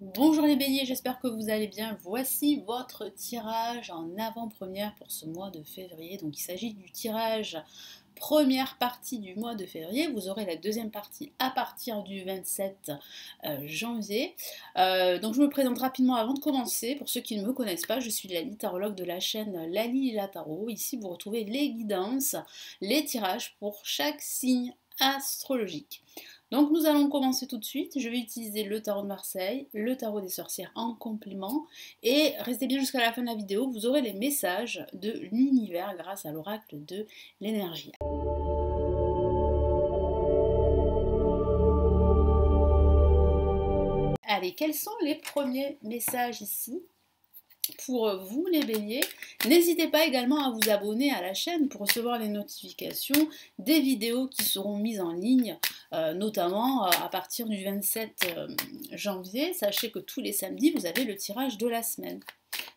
Bonjour les béliers, j'espère que vous allez bien. Voici votre tirage en avant-première pour ce mois de février. Donc il s'agit du tirage première partie du mois de février. Vous aurez la deuxième partie à partir du 27 janvier. Donc je me présente rapidement avant de commencer. Pour ceux qui ne me connaissent pas, je suis Lali, tarologue de la chaîne Lali la Tarot. Ici vous retrouvez les guidances, les tirages pour chaque signe astrologique. Donc nous allons commencer tout de suite. Je vais utiliser le tarot de Marseille, le tarot des sorcières en complément. Et restez bien jusqu'à la fin de la vidéo, vous aurez les messages de l'univers grâce à l'oracle de l'énergie. Allez, quels sont les premiers messages ici pour vous les béliers? N'hésitez pas également à vous abonner à la chaîne pour recevoir les notifications des vidéos qui seront mises en ligne, notamment à partir du 27 janvier. Sachez que tous les samedis, vous avez le tirage de la semaine.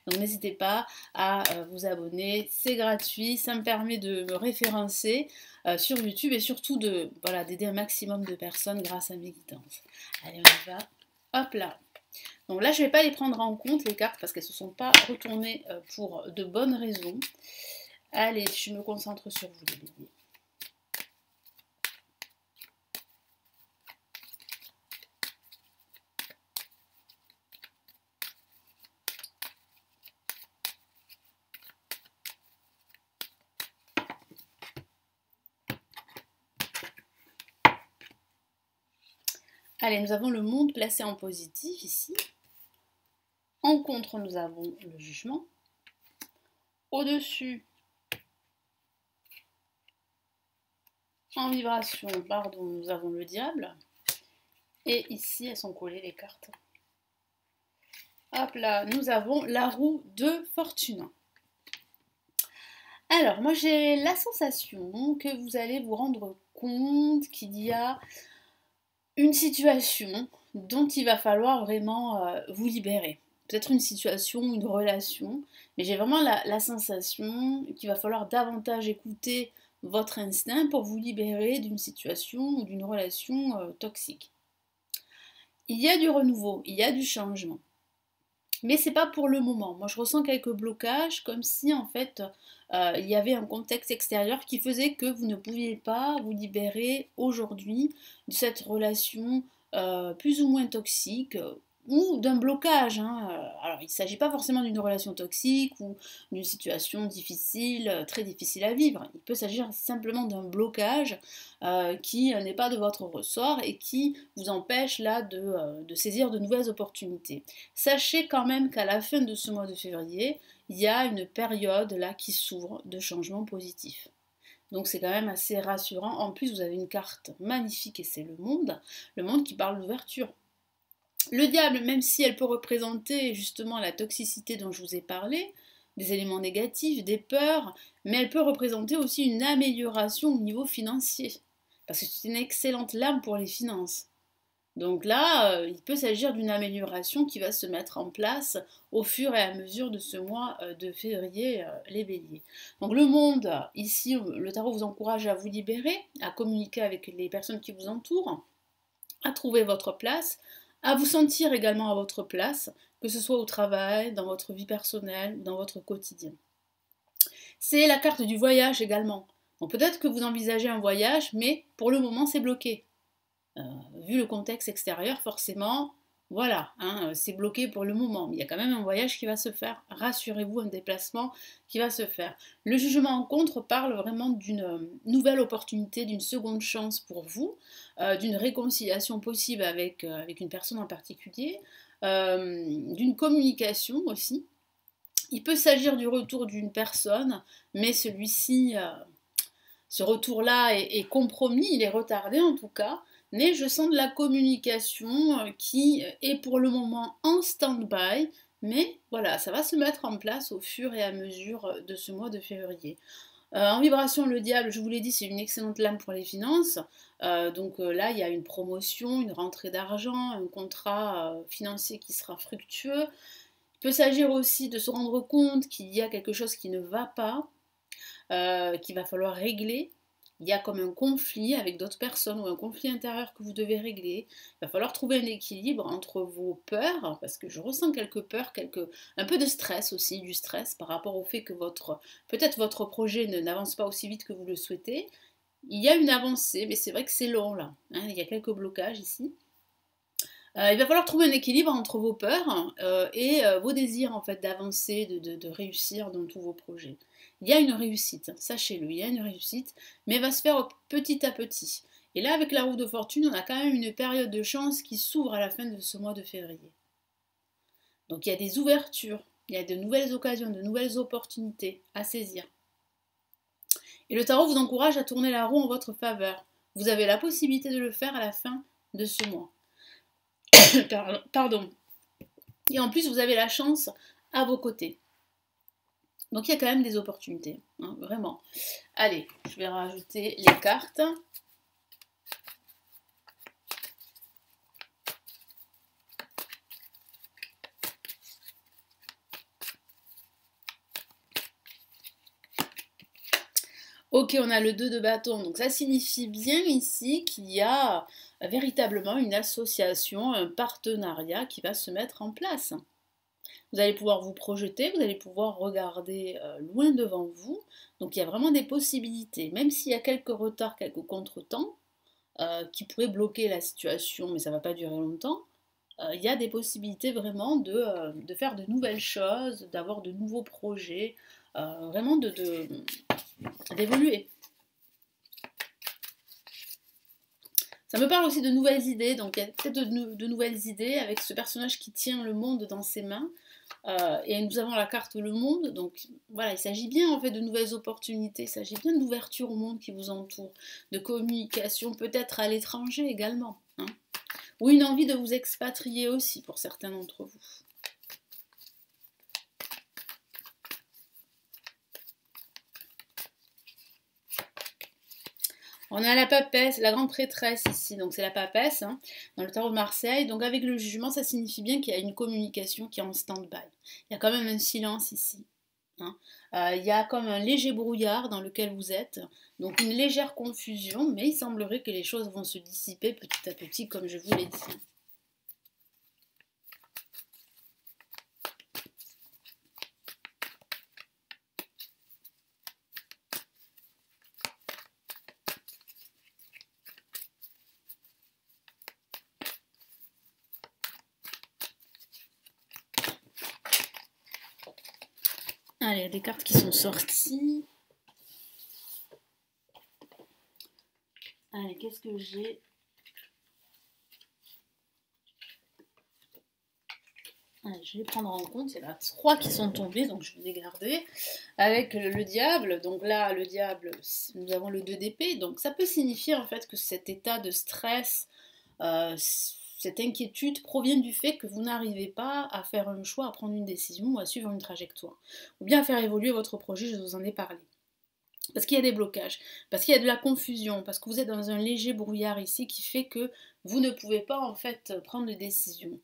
Donc n'hésitez pas à vous abonner, c'est gratuit, ça me permet de me référencer sur YouTube et surtout d'aider un maximum de personnes grâce à mes guidances. Allez, on y va. Hop là. Donc là, je ne vais pas les prendre en compte, les cartes, parce qu'elles ne se sont pas retournées pour de bonnes raisons. Allez, je me concentre sur vous, les béliers. Allez, nous avons le monde placé en positif ici. En contre, nous avons le jugement. Au-dessus, en vibration, pardon, nous avons le diable. Et ici, elles sont collées les cartes. Hop là, nous avons la roue de fortune. Alors, moi j'ai la sensation que vous allez vous rendre compte qu'il y a une situation dont il va falloir vraiment vous libérer. Peut-être une situation, une relation, mais j'ai vraiment la sensation qu'il va falloir davantage écouter votre instinct pour vous libérer d'une situation ou d'une relation toxique. Il y a du renouveau, il y a du changement. Mais c'est pas pour le moment. Moi, je ressens quelques blocages, comme si en fait il y avait un contexte extérieur qui faisait que vous ne pouviez pas vous libérer aujourd'hui de cette relation plus ou moins toxique ou d'un blocage, hein. Alors, il ne s'agit pas forcément d'une relation toxique ou d'une situation difficile, très difficile à vivre. Il peut s'agir simplement d'un blocage qui n'est pas de votre ressort et qui vous empêche là de saisir de nouvelles opportunités. Sachez quand même qu'à la fin de ce mois de février, il y a une période là qui s'ouvre de changements positifs. Donc c'est quand même assez rassurant. En plus, vous avez une carte magnifique et c'est le monde qui parle d'ouverture. Le diable, même si elle peut représenter justement la toxicité dont je vous ai parlé, des éléments négatifs, des peurs, mais elle peut représenter aussi une amélioration au niveau financier. Parce que c'est une excellente lame pour les finances. Donc là, il peut s'agir d'une amélioration qui va se mettre en place au fur et à mesure de ce mois de février, les béliers. Donc le monde, ici, le tarot vous encourage à vous libérer, à communiquer avec les personnes qui vous entourent, à trouver votre place, à vous sentir également à votre place, que ce soit au travail, dans votre vie personnelle, dans votre quotidien. C'est la carte du voyage également. Donc peut-être que vous envisagez un voyage, mais pour le moment c'est bloqué. Vu le contexte extérieur, forcément, voilà, hein, c'est bloqué pour le moment. Mais il y a quand même un voyage qui va se faire. Rassurez-vous, un déplacement qui va se faire. Le jugement en contre parle vraiment d'une nouvelle opportunité, d'une seconde chance pour vous, d'une réconciliation possible avec une personne en particulier, d'une communication aussi. Il peut s'agir du retour d'une personne, mais celui-ci, ce retour-là est compromis, il est retardé en tout cas. Mais je sens de la communication qui est pour le moment en stand-by, mais voilà, ça va se mettre en place au fur et à mesure de ce mois de février. En vibration, le diable, je vous l'ai dit, c'est une excellente lame pour les finances. Donc là, il y a une promotion, une rentrée d'argent, un contrat financier qui sera fructueux. Il peut s'agir aussi de se rendre compte qu'il y a quelque chose qui ne va pas, qu'il va falloir régler. il y a comme un conflit avec d'autres personnes ou un conflit intérieur que vous devez régler. Il va falloir trouver un équilibre entre vos peurs, parce que je ressens quelques peurs, un peu de stress aussi, du stress par rapport au fait que peut-être votre projet n'avance pas aussi vite que vous le souhaitez. Il y a une avancée, mais c'est vrai que c'est long là, hein, il y a quelques blocages ici. Il va falloir trouver un équilibre entre vos peurs et vos désirs en fait d'avancer, de réussir dans tous vos projets. Il y a une réussite, sachez-le, il y a une réussite, mais elle va se faire petit à petit. Et là, avec la roue de fortune, on a quand même une période de chance qui s'ouvre à la fin de ce mois de février. Donc il y a des ouvertures, il y a de nouvelles occasions, de nouvelles opportunités à saisir. Et le tarot vous encourage à tourner la roue en votre faveur. Vous avez la possibilité de le faire à la fin de ce mois. Pardon. Et en plus, vous avez la chance à vos côtés. Donc il y a quand même des opportunités, hein, vraiment. Allez, je vais rajouter les cartes. Ok, on a le 2 de bâton, donc ça signifie bien ici qu'il y a véritablement une association, un partenariat qui va se mettre en place. Vous allez pouvoir vous projeter, vous allez pouvoir regarder loin devant vous. Donc il y a vraiment des possibilités, même s'il y a quelques retards, quelques contretemps qui pourraient bloquer la situation, mais ça ne va pas durer longtemps. Il y a des possibilités vraiment de faire de nouvelles choses, d'avoir de nouveaux projets, vraiment d'évoluer. Ça me parle aussi de nouvelles idées, donc il y a peut-être de nouvelles idées avec ce personnage qui tient le monde dans ses mains. Et nous avons la carte le monde, donc voilà, il s'agit bien en fait de nouvelles opportunités, il s'agit bien d'ouverture au monde qui vous entoure, de communication peut-être à l'étranger également, hein, ou une envie de vous expatrier aussi pour certains d'entre vous. On a la papesse, la grande prêtresse ici, donc c'est la papesse, hein, dans le tarot de Marseille. Donc avec le jugement, ça signifie bien qu'il y a une communication qui est en stand-by. Il y a quand même un silence ici. Hein. Il y a comme un léger brouillard dans lequel vous êtes, donc une légère confusion, mais il semblerait que les choses vont se dissiper petit à petit, comme je vous l'ai dit. Allez, il y a des cartes qui sont sorties. Allez, qu'est-ce que j'ai? Allez, je vais prendre en compte, il y en a 3 qui sont tombés, donc je vais les garder. Avec le diable, donc là, le diable, nous avons le 2 d'épée, donc ça peut signifier en fait que cet état de stress, cette inquiétude provient du fait que vous n'arrivez pas à faire un choix, à prendre une décision ou à suivre une trajectoire. Ou bien à faire évoluer votre projet, je vous en ai parlé. Parce qu'il y a des blocages, parce qu'il y a de la confusion, parce que vous êtes dans un léger brouillard ici qui fait que vous ne pouvez pas en fait prendre de décision.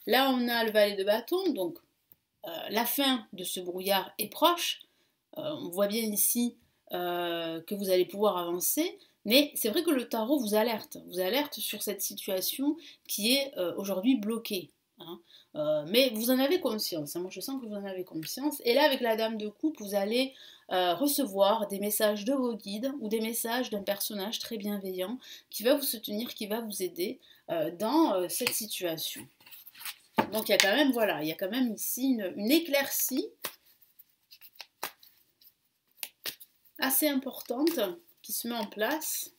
Là on a le valet de bâton, donc la fin de ce brouillard est proche. On voit bien ici que vous allez pouvoir avancer, mais c'est vrai que le tarot vous alerte sur cette situation qui est aujourd'hui bloquée. Hein. Mais vous en avez conscience, hein. Moi je sens que vous en avez conscience. Et là avec la dame de coupe, vous allez recevoir des messages de vos guides ou des messages d'un personnage très bienveillant qui va vous soutenir, qui va vous aider dans cette situation. Donc il y a quand même, voilà, il y a quand même ici une éclaircie assez importante qui se met en place.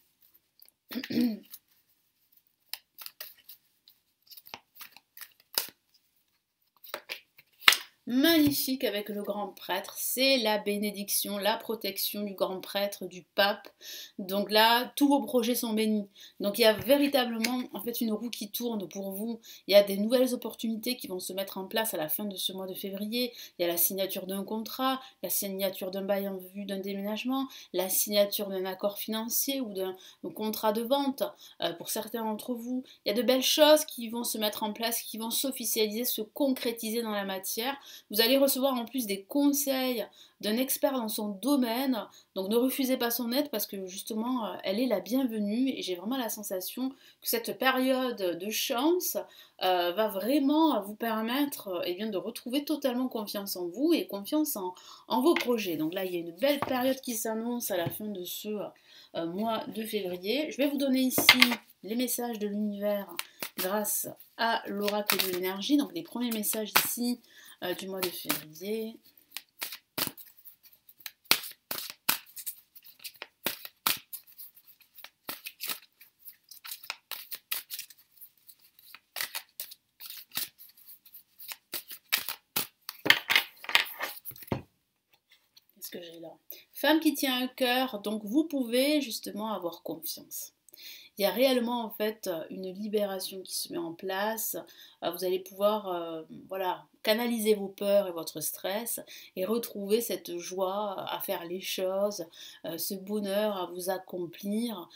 Magnifique avec le grand prêtre, c'est la bénédiction, la protection du grand prêtre, du pape. Donc là, tous vos projets sont bénis. Donc il y a véritablement en fait une roue qui tourne pour vous. Il y a des nouvelles opportunités qui vont se mettre en place à la fin de ce mois de février. Il y a la signature d'un contrat, la signature d'un bail en vue d'un déménagement, la signature d'un accord financier ou d'un contrat de vente pour certains d'entre vous. Il y a de belles choses qui vont se mettre en place, qui vont s'officialiser, se concrétiser dans la matière. Vous allez recevoir en plus des conseils d'un expert dans son domaine. Donc ne refusez pas son aide parce que justement, elle est la bienvenue. Et j'ai vraiment la sensation que cette période de chance va vraiment vous permettre eh bien, de retrouver totalement confiance en vous et confiance en vos projets. Donc là, il y a une belle période qui s'annonce à la fin de ce mois de février. Je vais vous donner ici les messages de l'univers grâce à l'oracle de l'énergie. Donc les premiers messages ici du mois de février. Qu'est-ce que j'ai là? Femme qui tient un cœur, donc vous pouvez justement avoir confiance. Il y a réellement en fait une libération qui se met en place. Vous allez pouvoir voilà, canaliser vos peurs et votre stress et retrouver cette joie à faire les choses, ce bonheur à vous accomplir.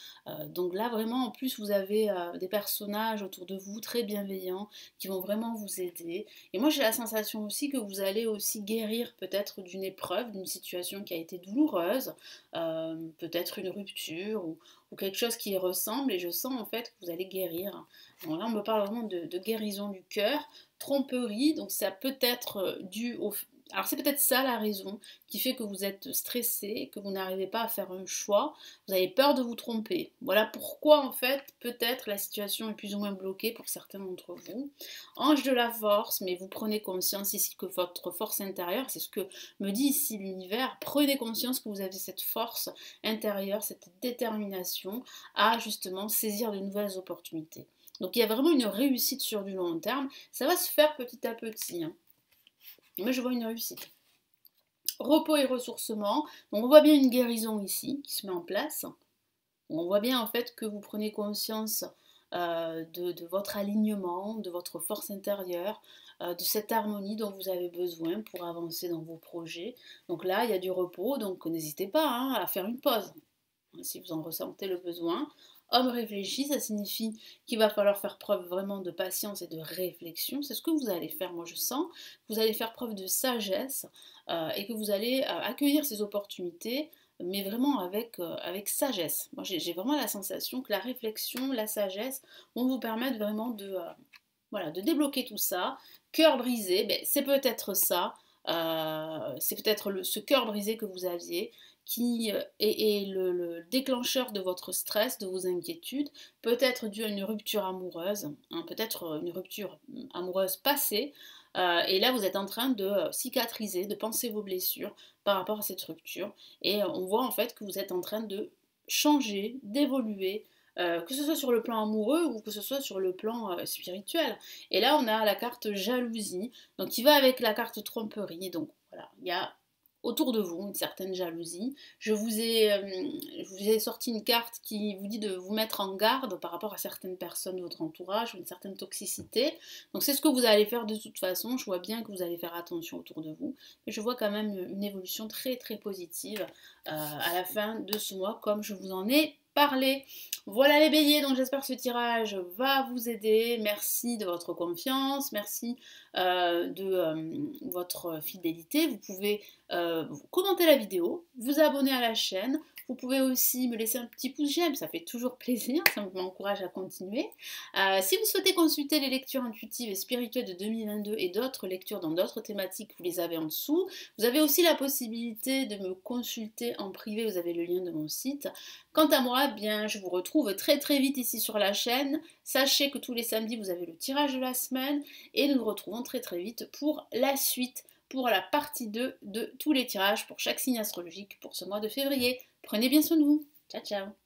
Donc là vraiment en plus vous avez des personnages autour de vous très bienveillants qui vont vraiment vous aider. Et moi j'ai la sensation aussi que vous allez aussi guérir peut-être d'une épreuve, d'une situation qui a été douloureuse, peut-être une rupture ou quelque chose qui y ressemble et je sens en fait que vous allez guérir. Bon, là on me parle vraiment de guérison du cœur, tromperie, donc ça peut être dû au... Alors c'est peut-être ça la raison qui fait que vous êtes stressé, que vous n'arrivez pas à faire un choix, vous avez peur de vous tromper. Voilà pourquoi en fait peut-être la situation est plus ou moins bloquée pour certains d'entre vous. Ange de la force, mais vous prenez conscience ici que votre force intérieure, c'est ce que me dit ici l'univers, prenez conscience que vous avez cette force intérieure, cette détermination à justement saisir de nouvelles opportunités. Donc il y a vraiment une réussite sur du long terme, ça va se faire petit à petit. Hein. Mais je vois une réussite. Repos et ressourcement, donc on voit bien une guérison ici qui se met en place. On voit bien en fait que vous prenez conscience de votre alignement, de votre force intérieure, de cette harmonie dont vous avez besoin pour avancer dans vos projets. Donc là, il y a du repos, donc n'hésitez pas hein, à faire une pause si vous en ressentez le besoin. Homme réfléchi, ça signifie qu'il va falloir faire preuve vraiment de patience et de réflexion. C'est ce que vous allez faire, moi je sens. Vous allez faire preuve de sagesse et que vous allez accueillir ces opportunités, mais vraiment avec sagesse. Moi j'ai vraiment la sensation que la réflexion, la sagesse vont vous permettre vraiment voilà, de débloquer tout ça. Cœur brisé, ben, c'est peut-être ça. C'est peut-être ce cœur brisé que vous aviez qui est le déclencheur de votre stress, de vos inquiétudes, peut-être dû à une rupture amoureuse, hein, peut-être une rupture amoureuse passée, et là vous êtes en train de cicatriser, de penser vos blessures par rapport à cette rupture, et on voit en fait que vous êtes en train de changer, d'évoluer, que ce soit sur le plan amoureux ou que ce soit sur le plan spirituel. Et là on a la carte jalousie, donc qui va avec la carte tromperie, donc voilà, il y a autour de vous une certaine jalousie. Je vous ai sorti une carte qui vous dit de vous mettre en garde par rapport à certaines personnes de votre entourage, une certaine toxicité. Donc c'est ce que vous allez faire de toute façon. Je vois bien que vous allez faire attention autour de vous. Mais je vois quand même une évolution très très positive à la fin de ce mois, comme je vous en ai parlé. Voilà les béliers, donc j'espère que ce tirage va vous aider. Merci de votre confiance, merci de votre fidélité. Vous pouvez commenter la vidéo, vous abonner à la chaîne. Vous pouvez aussi me laisser un petit pouce j'aime, ça fait toujours plaisir, ça m'encourage à continuer. Si vous souhaitez consulter les lectures intuitives et spirituelles de 2022 et d'autres lectures dans d'autres thématiques, vous les avez en dessous. Vous avez aussi la possibilité de me consulter en privé, vous avez le lien de mon site. Quant à moi, eh bien, je vous retrouve très très vite ici sur la chaîne. Sachez que tous les samedis, vous avez le tirage de la semaine et nous nous retrouvons très très vite pour la suite, pour la partie 2 de tous les tirages pour chaque signe astrologique pour ce mois de février. Prenez bien soin de vous. Ciao ciao.